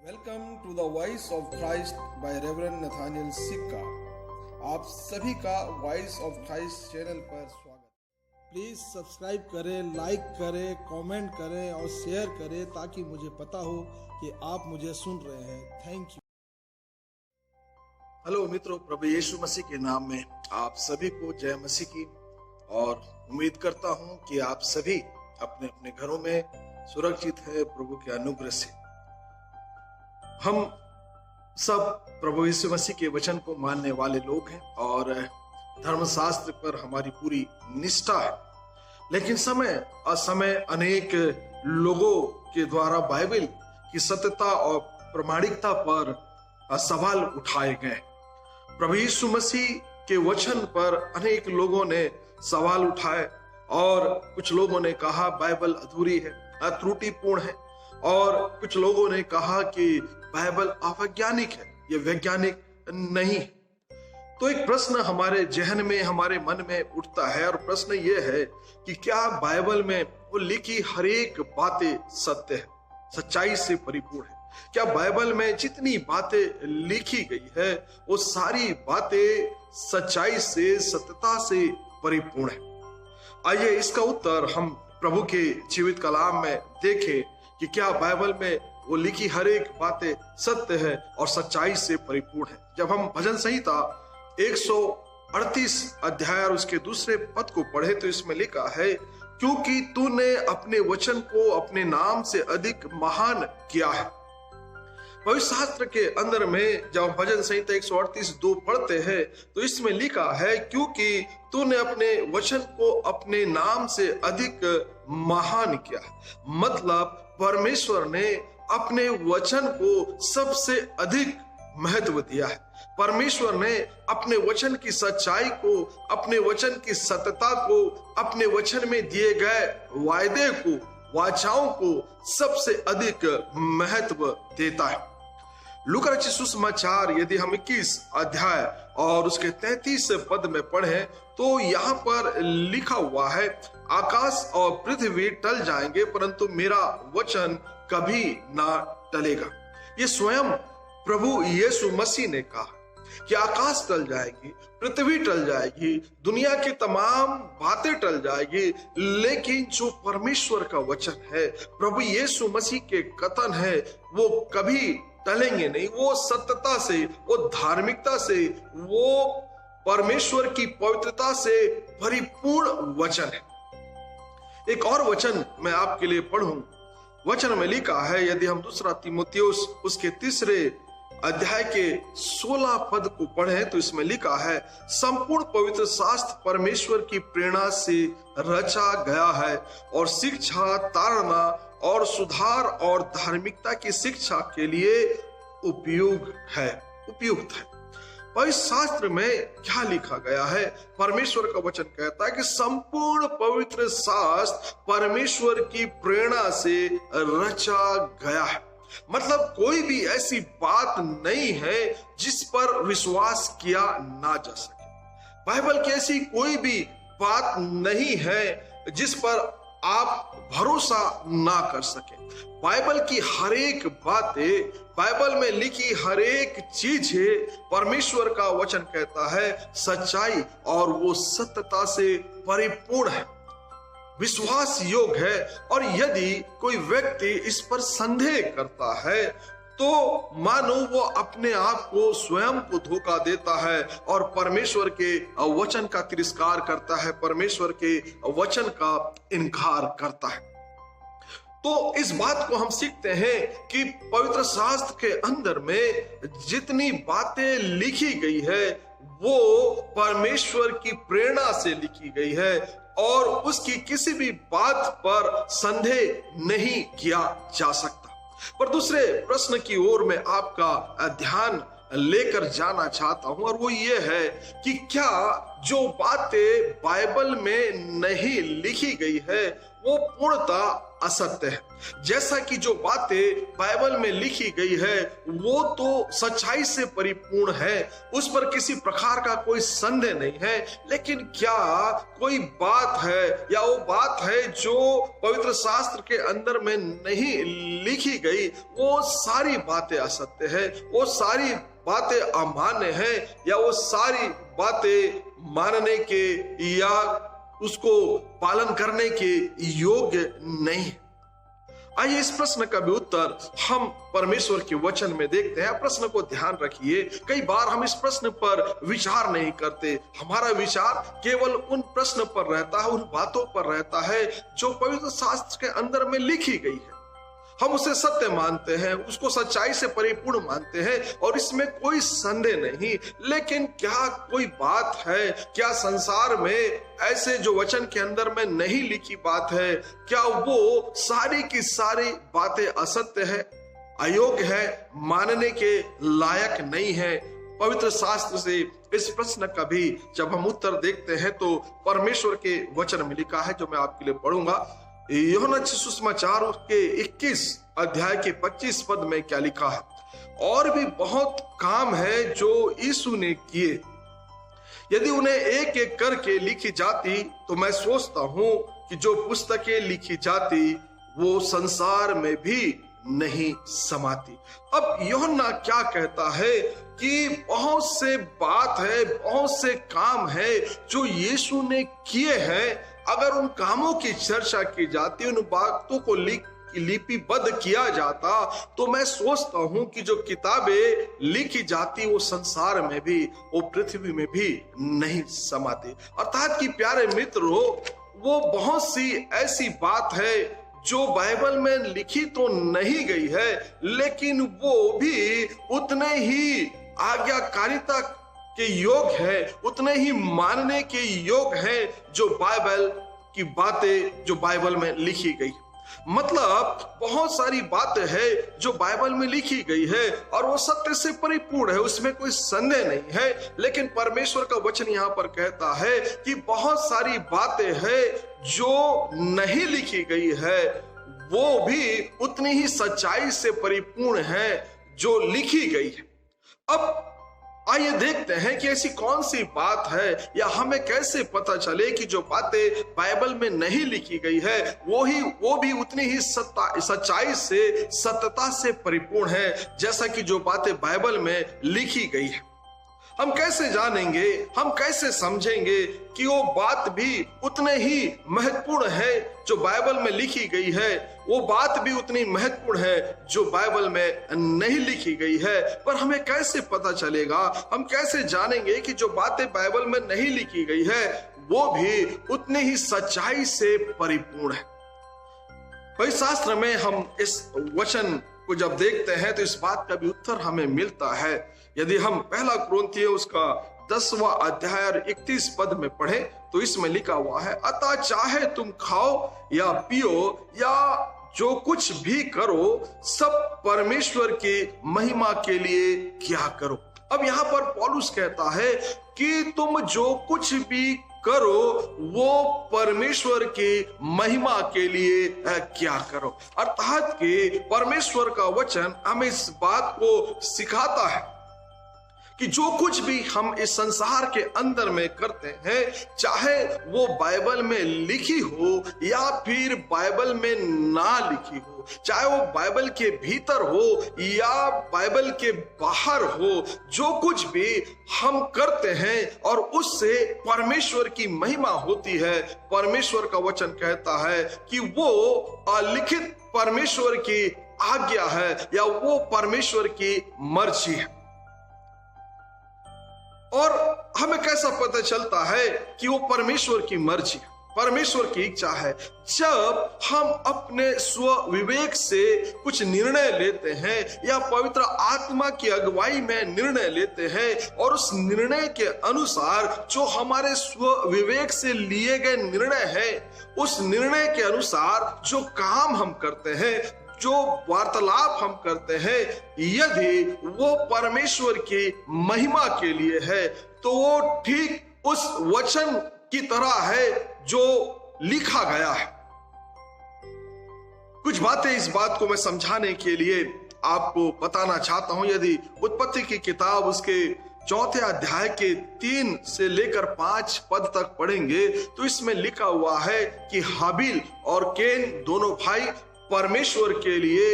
Welcome to the voice of Christ by Reverend Nathaniel Sikka. आप सभी का वॉइस ऑफ क्राइस्ट चैनल पर स्वागत। प्लीज सब्सक्राइब करें, लाइक करें, कमेंट करें और शेयर करें ताकि मुझे पता हो कि आप मुझे सुन रहे हैं। Thank you. हेलो मित्रों, प्रभु यीशु मसीह के नाम में आप सभी को जय मसीह की। और उम्मीद करता हूं कि आप सभी अपने अपने घरों में सुरक्षित है प्रभु के अनुग्रह से। हम सब प्रभु यीशु मसीह के वचन को मानने वाले लोग हैं और धर्मशास्त्र पर हमारी पूरी निष्ठा है, लेकिन समय असमय अनेक लोगों के द्वारा बाइबल की सत्यता और प्रामाणिकता पर सवाल उठाए गए। प्रभु यीशु मसीह के वचन पर अनेक लोगों ने सवाल उठाए और कुछ लोगों ने कहा बाइबल अधूरी है, त्रुटिपूर्ण है, और कुछ लोगों ने कहा कि बाइबल अवैज्ञानिक है, यह वैज्ञानिक नहीं। तो एक प्रश्न हमारे जहन में, हमारे मन में उठता है और प्रश्न यह है कि क्या बाइबल में वो लिखी हर एक बातें सत्य है, सच्चाई से परिपूर्ण है? क्या बाइबल में जितनी बातें लिखी गई है वो सारी बातें सच्चाई से, सत्यता से परिपूर्ण है? आइए इसका उत्तर हम प्रभु के जीवित कलाम में देखें कि क्या बाइबल में वो लिखी हर एक बातें सत्य है और सच्चाई से परिपूर्ण है। जब हम भजन संहिता 138 अध्याय और उसके दूसरे पद को पढ़े तो इसमें लिखा है, क्योंकि तूने अपने वचन को अपने नाम से अधिक महान किया है। पवित्र शास्त्र के अंदर में जब भजन संहिता 138:2 पढ़ते हैं तो इसमें लिखा है, क्योंकि तूने अपने वचन को अपने नाम से अधिक महान किया है। मतलब परमेश्वर ने अपने वचन को सबसे अधिक महत्व दिया है। परमेश्वर ने अपने वचन की सच्चाई को, अपने वचन की सत्यता को, अपने वचन में दिए गए वायदे को, वाचाओं को सबसे अधिक महत्व देता है। लूका रचित सुसमाचार यदि हम 21 अध्याय और उसके 33 पद में पढ़ें तो यहाँ पर लिखा हुआ है, आकाश और पृथ्वी टल जाएंगे परंतु मेरा वचन कभी ना टलेगा। ये स्वयं प्रभु यीशु मसीह ने कहा कि आकाश टल जाएगी, पृथ्वी टल जाएगी, दुनिया की तमाम बातें टल जाएगी, लेकिन जो परमेश्वर का वचन है, प्रभु यीशु मसीह के कथन है, वो कभी टलेंगे नहीं। वो सत्यता से, वो धार्मिकता से, वो परमेश्वर की पवित्रता से परिपूर्ण वचन है। एक और वचन मैं आपके लिए पढ़ूं। वचन में लिखा है, यदि हम दूसरा तीमुथियुस उसके 3 अध्याय के 16 पद को पढ़ें तो इसमें लिखा है, संपूर्ण पवित्र शास्त्र परमेश्वर की प्रेरणा से रचा गया है और शिक्षा, ताड़ना और सुधार और धार्मिकता की शिक्षा के लिए उपयुक्त है। पवित्र शास्त्र में क्या लिखा गया है? परमेश्वर का वचन कहता है कि संपूर्ण पवित्र शास्त्र परमेश्वर की प्रेरणा से रचा गया है। मतलब कोई भी ऐसी बात नहीं है जिस पर विश्वास किया ना जा सके। बाइबल की ऐसी कोई भी बात नहीं है जिस पर आप भरोसा ना कर सके। बाइबल की हर एक बातें, बाइबल में लिखी हर एक चीज है, परमेश्वर का वचन कहता है सच्चाई और वो सत्यता से परिपूर्ण है, विश्वास योग्य है। और यदि कोई व्यक्ति इस पर संदेह करता है तो मानो वो अपने आप को स्वयं को धोखा देता है और परमेश्वर के वचन का तिरस्कार करता है, परमेश्वर के वचन का इनकार करता है। तो इस बात को हम सीखते हैं कि पवित्र शास्त्र के अंदर में जितनी बातें लिखी गई है वो परमेश्वर की प्रेरणा से लिखी गई है और उसकी किसी भी बात पर संदेह नहीं किया जा सकता। पर दूसरे प्रश्न की ओर मैं आपका ध्यान लेकर जाना चाहता हूं और वो ये है कि क्या जो बातें बाइबल में नहीं लिखी गई है वो पूर्णतः असत्य है। जैसा कि जो बातें बाइबल में लिखी गई है वो तो सच्चाई से परिपूर्ण है, उस पर किसी प्रकार का कोई संदेह नहीं है। लेकिन क्या कोई बात है या वो बात है जो पवित्र शास्त्र के अंदर में नहीं लिखी गई, वो सारी बातें असत्य है, वो सारी बातें अमान्य है, या वो सारी बातें मानने के या उसको पालन करने के योग्य नहीं। आइए इस प्रश्न का भी उत्तर हम परमेश्वर के वचन में देखते हैं। प्रश्न को ध्यान रखिए, कई बार हम इस प्रश्न पर विचार नहीं करते। हमारा विचार केवल उन प्रश्न पर रहता है, उन बातों पर रहता है जो पवित्र शास्त्र के अंदर में लिखी गई है। हम उसे सत्य मानते हैं, उसको सच्चाई से परिपूर्ण मानते हैं और इसमें कोई संदेह नहीं। लेकिन क्या कोई बात है, क्या संसार में ऐसे जो वचन के अंदर में नहीं लिखी बात है, क्या वो सारी की सारी बातें असत्य है, अयोग्य है, मानने के लायक नहीं है? पवित्र शास्त्र से इस प्रश्न का भी जब हम उत्तर देखते हैं तो परमेश्वर के वचन में लिखा है, जो मैं आपके लिए पढ़ूंगा। यूहन्ना सुसमाचार के 21 अध्याय के 25 पद में क्या लिखा है? और भी बहुत काम है जो यीशु ने किए, यदि उन्हें एक एक करके लिखी जाती तो मैं सोचता हूं कि जो पुस्तकें लिखी जाती वो संसार में भी नहीं समाती। अब यूहन्ना क्या कहता है कि बहुत से बात है, बहुत से काम है जो यीशु ने किए हैं। अगर उन कामों की चर्चा की जाती, उन बातों को लिपिबद्ध किया जाता, तो मैं सोचता हूं कि जो किताबें लिखी जाती वो संसार में भी, वो पृथ्वी में भी नहीं समाती। अर्थात कि प्यारे मित्रों, वो बहुत सी ऐसी बात है जो बाइबल में लिखी तो नहीं गई है, लेकिन वो भी उतने ही आज्ञाकारिता के योग है, उतने ही मानने के योग है जो बाइबल की बातें जो बाइबल में लिखी गई। मतलब बहुत सारी बातें हैं जो बाइबल में लिखी गई है और वो सत्य से परिपूर्ण है, उसमें कोई संदेह नहीं है। लेकिन परमेश्वर का वचन यहाँ पर कहता है कि बहुत सारी बातें हैं जो नहीं लिखी गई है, वो भी उतनी ही सच्चाई से परिपूर्ण है जो लिखी गई है। अब आइए देखते हैं कि ऐसी कौन सी बात है, या हमें कैसे पता चले कि जो बातें बाइबल में नहीं लिखी गई है वो भी उतनी ही सच्चाई से, सत्यता से परिपूर्ण है जैसा कि जो बातें बाइबल में लिखी गई है। हम कैसे जानेंगे, हम कैसे समझेंगे कि वो बात भी उतने ही महत्वपूर्ण है जो बाइबल में लिखी गई है, वो बात भी उतनी महत्वपूर्ण है जो बाइबल में नहीं लिखी गई है? पर हमें कैसे पता चलेगा, हम कैसे जानेंगे कि जो बातें बाइबल में नहीं लिखी गई है वो भी उतनी ही सच्चाई से परिपूर्ण है? पवित्र शास्त्र में हम इस वचन को जब देखते हैं तो इस बात का भी उत्तर हमें मिलता है। यदि हम पहला कुरिन्थियों उसका 10वां अध्याय 31 पद में पढ़े तो इसमें लिखा हुआ है, अतः चाहे तुम खाओ या पियो या जो कुछ भी करो, सब परमेश्वर की महिमा के लिए क्या करो। अब यहाँ पर पौलुस कहता है कि तुम जो कुछ भी करो वो परमेश्वर की महिमा के लिए क्या करो। अर्थात कि परमेश्वर का वचन हमें इस बात को सिखाता है कि जो कुछ भी हम इस संसार के अंदर में करते हैं, चाहे वो बाइबल में लिखी हो या फिर बाइबल में ना लिखी हो, चाहे वो बाइबल के भीतर हो या बाइबल के बाहर हो, जो कुछ भी हम करते हैं और उससे परमेश्वर की महिमा होती है। परमेश्वर का वचन कहता है कि वो अलिखित परमेश्वर की आज्ञा है या वो परमेश्वर की मर्जी है। और हमें कैसा पता चलता है कि वो परमेश्वर की मर्जी, परमेश्वर की इच्छा है? जब हम अपने स्व विवेक से कुछ निर्णय लेते हैं या पवित्र आत्मा की अगुवाई में निर्णय लेते हैं और उस निर्णय के अनुसार जो हमारे स्व विवेक से लिए गए निर्णय है, उस निर्णय के अनुसार जो काम हम करते हैं, जो वार्तालाप हम करते हैं, यदि वो परमेश्वर की महिमा के लिए है तो वो ठीक उस वचन की तरह है जो लिखा गया है। कुछ बातें इस बात को मैं समझाने के लिए आपको बताना चाहता हूं। यदि उत्पत्ति की किताब उसके 4 अध्याय के 3 से लेकर 5 पद तक पढ़ेंगे तो इसमें लिखा हुआ है कि हाबिल और केन दोनों भाई परमेश्वर के लिए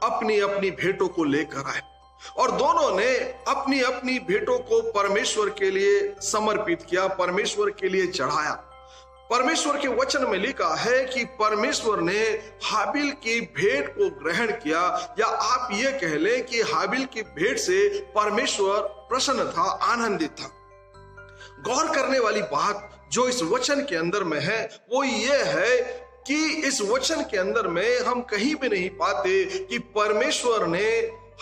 अपनी अपनी भेंटों को लेकर आए और दोनों ने अपनी अपनी भेंटों को परमेश्वर के लिए समर्पित किया, परमेश्वर के लिए चढ़ाया। परमेश्वर के वचन में लिखा है कि परमेश्वर ने हाबिल की भेंट को ग्रहण किया, या आप ये कह लें कि हाबिल की भेंट से परमेश्वर प्रसन्न था, आनंदित था। गौर करने वाली बात जो इस वचन के अंदर में है वो ये है कि इस वचन के अंदर में हम कहीं भी नहीं पाते कि परमेश्वर ने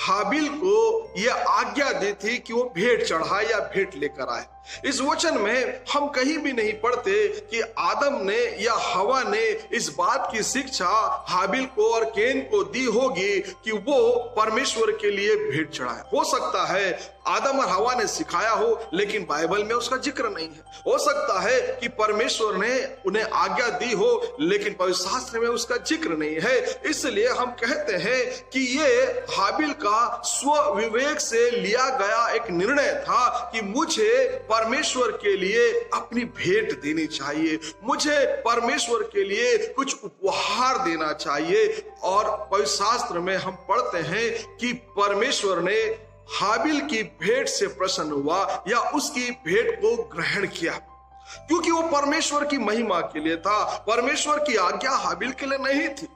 हाबिल को यह आज्ञा दी थी कि वो भेंट चढ़ाए या भेंट लेकर आए। इस वचन में हम कहीं भी नहीं पढ़ते कि आदम ने या हवा ने इस बात की शिक्षा हाबिल को और केन को दी होगी कि वो परमेश्वर के लिए भेंट चढ़ाए। हो सकता है आदम और हवा ने सिखाया हो, लेकिन बाइबल में उसका जिक्र नहीं है। हो सकता है कि परमेश्वर ने उन्हें आज्ञा दी हो, लेकिन पवित्र शास्त्र में उसका जिक्र नहीं है। इसलिए हम कहते हैं कि ये हाबिल का स्व विवेक से लिया गया एक निर्णय था कि मुझे परमेश्वर के लिए अपनी भेंट देनी चाहिए, मुझे परमेश्वर के लिए कुछ उपहार देना चाहिए। और पवित्र शास्त्र में हम पढ़ते हैं कि परमेश्वर ने हाबिल की भेंट से प्रसन्न हुआ या उसकी भेंट को ग्रहण किया, क्योंकि वो परमेश्वर की महिमा के लिए था। परमेश्वर की आज्ञा हाबिल के लिए नहीं थी,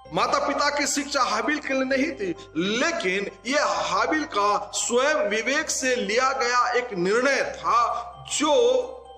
माता पिता की शिक्षा हाबिल के लिए नहीं थी, लेकिन यह हाबिल का स्वयं विवेक से लिया गया एक निर्णय था जो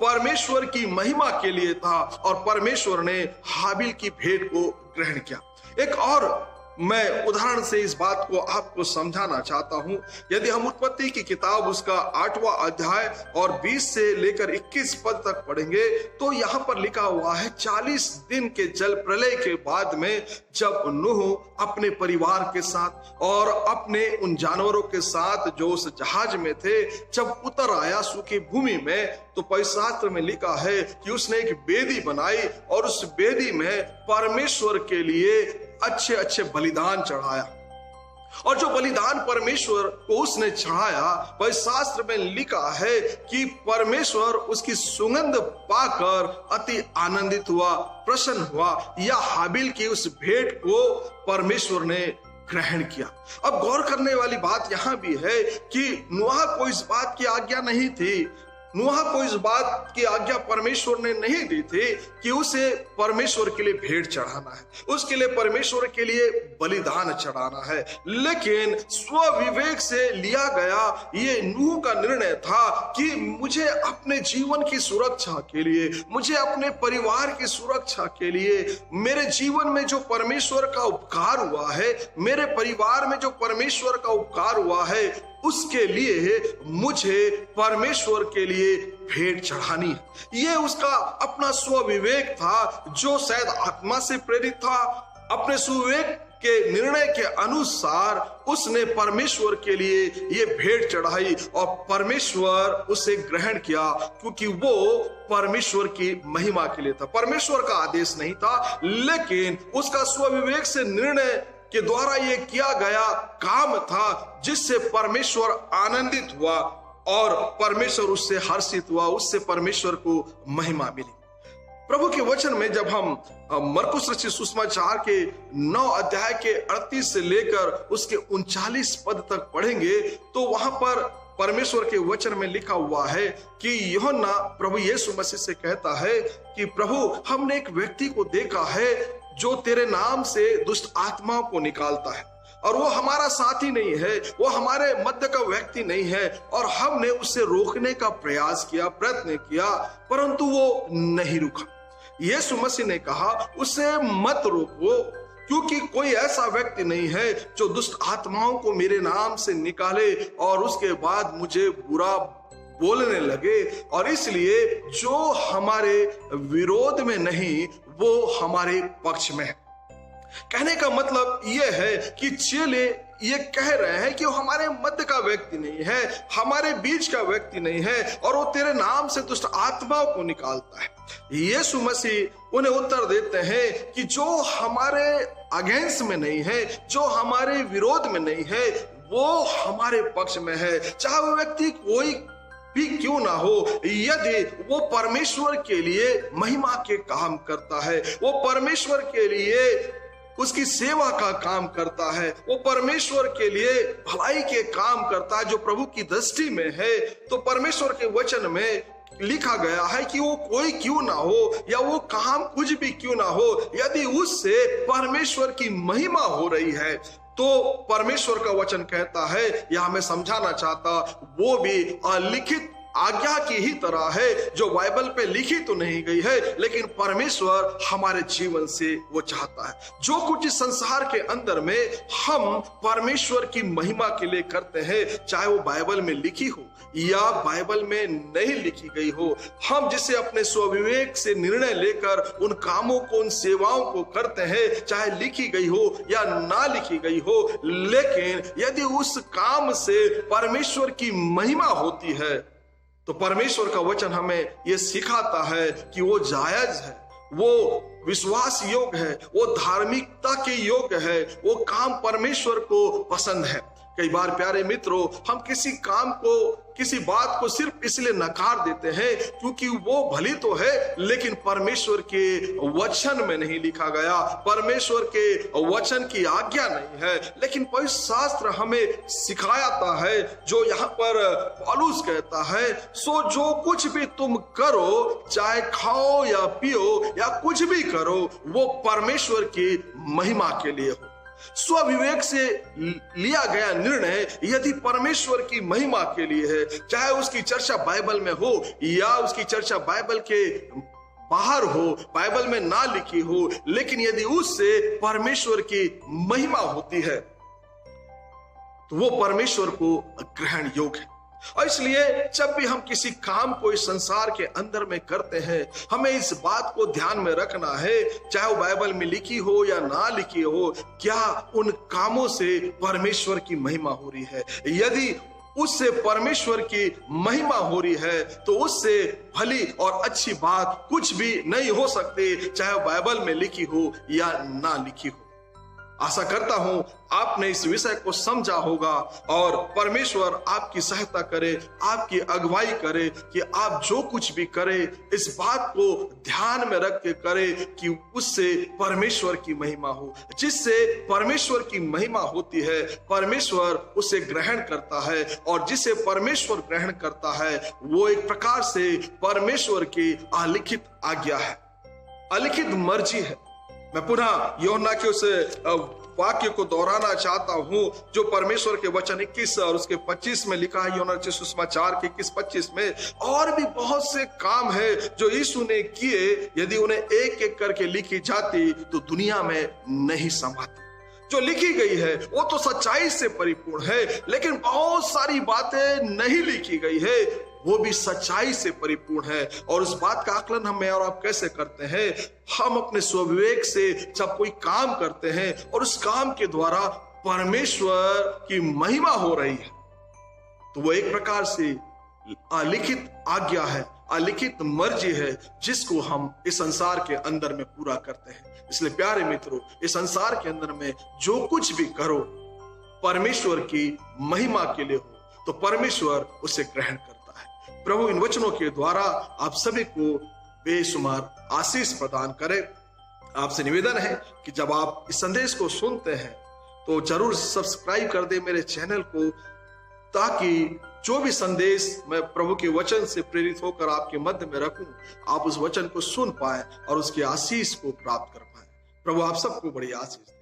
परमेश्वर की महिमा के लिए था, और परमेश्वर ने हाबिल की भेंट को ग्रहण किया। एक और मैं उदाहरण से इस बात को आपको समझाना चाहता हूं। यदि हम उत्पत्ति की किताब उसका 8वां अध्याय और 20 से लेकर 21 पद तक पढ़ेंगे तो यहां पर लिखा हुआ है 40 दिन के जल प्रलय के बाद में जब नूह अपने परिवार के साथ और अपने उन जानवरों के साथ जो उस जहाज में थे जब उतर आया सूखी भूमि में, तो पवित्र शास्त्र में लिखा है कि उसने एक वेदी बनाई और उस वेदी में परमेश्वर के लिए अच्छे अच्छे बलिदान चढ़ाया। और जो बलिदान परमेश्वर को उसने चढ़ाया, वह शास्त्र में लिखा है कि परमेश्वर उसकी सुगंध पाकर अति आनंदित हुआ, प्रसन्न हुआ, या हाबिल की उस भेंट को परमेश्वर ने ग्रहण किया। अब गौर करने वाली बात यहां भी है कि नूह को इस बात की आज्ञा नहीं थी, नूह को इस बात की आज्ञा परमेश्वर ने नहीं दी थी कि उसे परमेश्वर के लिए भेंट चढ़ाना है, उसके लिए परमेश्वर के लिए बलिदान चढ़ाना है, लेकिन स्व विवेक से लिया गया ये नूह का निर्णय था कि मुझे अपने जीवन की सुरक्षा के लिए, मुझे अपने परिवार की सुरक्षा के लिए, मेरे जीवन में जो परमेश्वर का उपकार हुआ है, मेरे परिवार में जो परमेश्वर का उपकार हुआ है, उसके लिए मुझे परमेश्वर के लिए भेंट चढ़ानी है। ये उसका अपना स्व विवेक था जो शायद आत्मा से प्रेरित था। अपने सुविवेक के निर्णय के अनुसार उसने परमेश्वर के लिए ये भेंट चढ़ाई और परमेश्वर उसे ग्रहण किया, क्योंकि वो परमेश्वर की महिमा के लिए था। परमेश्वर का आदेश नहीं था, लेकिन उसका स्व विवेक से निर्णय के द्वारा ये किया गया काम था जिससे परमेश्वर आनंदित हुआ और परमेश्वर उससे हर्षित हुआ, उससे परमेश्वर को महिमा मिली। प्रभु के वचन में जब हम मरकुस रचित सुसमाचार के 9 अध्याय के 38 से लेकर उसके 39 पद तक पढ़ेंगे तो वहां पर परमेश्वर के वचन में लिखा हुआ है कि यूहन्ना प्रभु यीशु मसीह से कहता है कि प्रभु, हमने एक व्यक्ति को देखा है जो तेरे नाम से दुष्ट आत्माओं को निकालता है, और वो हमारा साथी नहीं है, वो हमारे मध्य का व्यक्ति नहीं है, और हमने उसे रोकने का प्रयास किया, प्रयत्न किया, परंतु वो नहीं रुका। यीशु मसीह ने कहा उसे मत रोको, क्योंकि कोई ऐसा व्यक्ति नहीं है जो दुष्ट आत्माओं को मेरे नाम से निकाले और उसके बाद मुझे बुरा बोलने लगे, और इसलिए जो हमारे विरोध में नहीं वो हमारे पक्ष में है। कहने का मतलब यह है कि चेले ये कह रहे हैं कि वो हमारे मध्य का व्यक्ति नहीं है, हमारे बीच का व्यक्ति नहीं है, और वो तेरे नाम से दुष्ट आत्माओं को निकालता है। यीशु मसीह उन्हें उत्तर देते हैं कि जो हमारे अगेंस्ट में नहीं है, जो हमारे विरोध में नहीं है, वो हमारे पक्ष में है। चाहे वो व्यक्ति कोई भी क्यों ना हो, यदि वो परमेश्वर के लिए महिमा के काम करता है, वो परमेश्वर के लिए उसकी सेवा का काम करता है, वो परमेश्वर के लिए भलाई के काम करता है जो प्रभु की दृष्टि में है, तो परमेश्वर के वचन में लिखा गया है कि वो कोई क्यों ना हो या वो काम कुछ भी क्यों ना हो, यदि उससे परमेश्वर की महिमा हो रही है, तो परमेश्वर का वचन कहता है, या मैं समझाना चाहता, वो भी अलिखित आज्ञा की ही तरह है जो बाइबल पे लिखी तो नहीं गई है, लेकिन परमेश्वर हमारे जीवन से वो चाहता है। जो कुछ इस संसार के अंदर में हम परमेश्वर की महिमा के लिए करते हैं, चाहे वो बाइबल में लिखी हो या बाइबल में नहीं लिखी गई हो, हम जिसे अपने स्वविवेक से निर्णय लेकर उन कामों को, उन सेवाओं को करते हैं, चाहे लिखी गई हो या ना लिखी गई हो, लेकिन यदि उस काम से परमेश्वर की महिमा होती है, तो परमेश्वर का वचन हमें यह सिखाता है कि वो जायज है, वो विश्वास योग्य है, वो धार्मिकता के योग्य है, वो काम परमेश्वर को पसंद है। कई बार प्यारे मित्रों, हम किसी काम को, किसी बात को सिर्फ इसलिए नकार देते हैं क्योंकि वो भली तो है, लेकिन परमेश्वर के वचन में नहीं लिखा गया, परमेश्वर के वचन की आज्ञा नहीं है। लेकिन पवित्र शास्त्र हमें सिखाता है, जो यहाँ पर पौलुस कहता है, सो जो कुछ भी तुम करो, चाहे खाओ या पियो या कुछ भी करो, वो परमेश्वर की महिमा के लिए हो। स्वविवेक से लिया गया निर्णय यदि परमेश्वर की महिमा के लिए है, चाहे उसकी चर्चा बाइबल में हो या उसकी चर्चा बाइबल के बाहर हो, बाइबल में ना लिखी हो, लेकिन यदि उससे परमेश्वर की महिमा होती है तो वो परमेश्वर को ग्रहण योग्य है। और इसलिए जब भी हम किसी काम को इस संसार के अंदर में करते हैं, हमें इस बात को ध्यान में रखना है, चाहे वो बाइबल में लिखी हो या ना लिखी हो, क्या उन कामों से परमेश्वर की महिमा हो रही है। यदि उससे परमेश्वर की महिमा हो रही है तो उससे भली और अच्छी बात कुछ भी नहीं हो सकती, चाहे बाइबल में लिखी हो या ना लिखी हो। आशा करता हूं आपने इस विषय को समझा होगा और परमेश्वर आपकी सहायता करे, आपकी अगुवाई करे कि आप जो कुछ भी करें इस बात को ध्यान में रख के करें कि उससे परमेश्वर की महिमा हो। जिससे परमेश्वर की महिमा होती है, परमेश्वर उसे ग्रहण करता है, और जिसे परमेश्वर ग्रहण करता है वो एक प्रकार से परमेश्वर की अलिखित आज्ञा है, अलिखित मर्जी है। मैं पुनः यूहन्ना के उस वाक्य को दोहराना चाहता हूं जो परमेश्वर के वचन 21 और उसके 25 में लिखा है, यूहन्ना के सुसमाचार के 21-25 में। और भी बहुत से काम है जो यीशु ने किए, यदि उन्हें एक एक करके लिखी जाती तो दुनिया में नहीं समाती। जो लिखी गई है वो तो सच्चाई से परिपूर्ण है, लेकिन बहुत सारी बातें नहीं लिखी गई है, वो भी सच्चाई से परिपूर्ण है। और उस बात का आकलन हम और आप कैसे करते हैं? हम अपने स्वविवेक से जब कोई काम करते हैं और उस काम के द्वारा परमेश्वर की महिमा हो रही है, तो वो एक प्रकार से अलिखित आज्ञा है, अलिखित मर्जी है, जिसको हम इस संसार के अंदर में पूरा करते हैं। इसलिए प्यारे मित्रों, इस संसार के अंदर में जो कुछ भी करो परमेश्वर की महिमा के लिए हो, तो परमेश्वर उसे ग्रहण करता है। प्रभु इन वचनों के द्वारा आप सभी को बेशुमार आशीष प्रदान करे। आपसे निवेदन है कि जब आप इस संदेश को सुनते हैं तो जरूर सब्सक्राइब कर दे मेरे चैनल को, ताकि जो भी संदेश मैं प्रभु के वचन से प्रेरित होकर आपके मध्य में रखूं, आप उस वचन को सुन पाए और उसके आशीष को प्राप्त कर पाए। प्रभु आप सबको बड़ी आशीष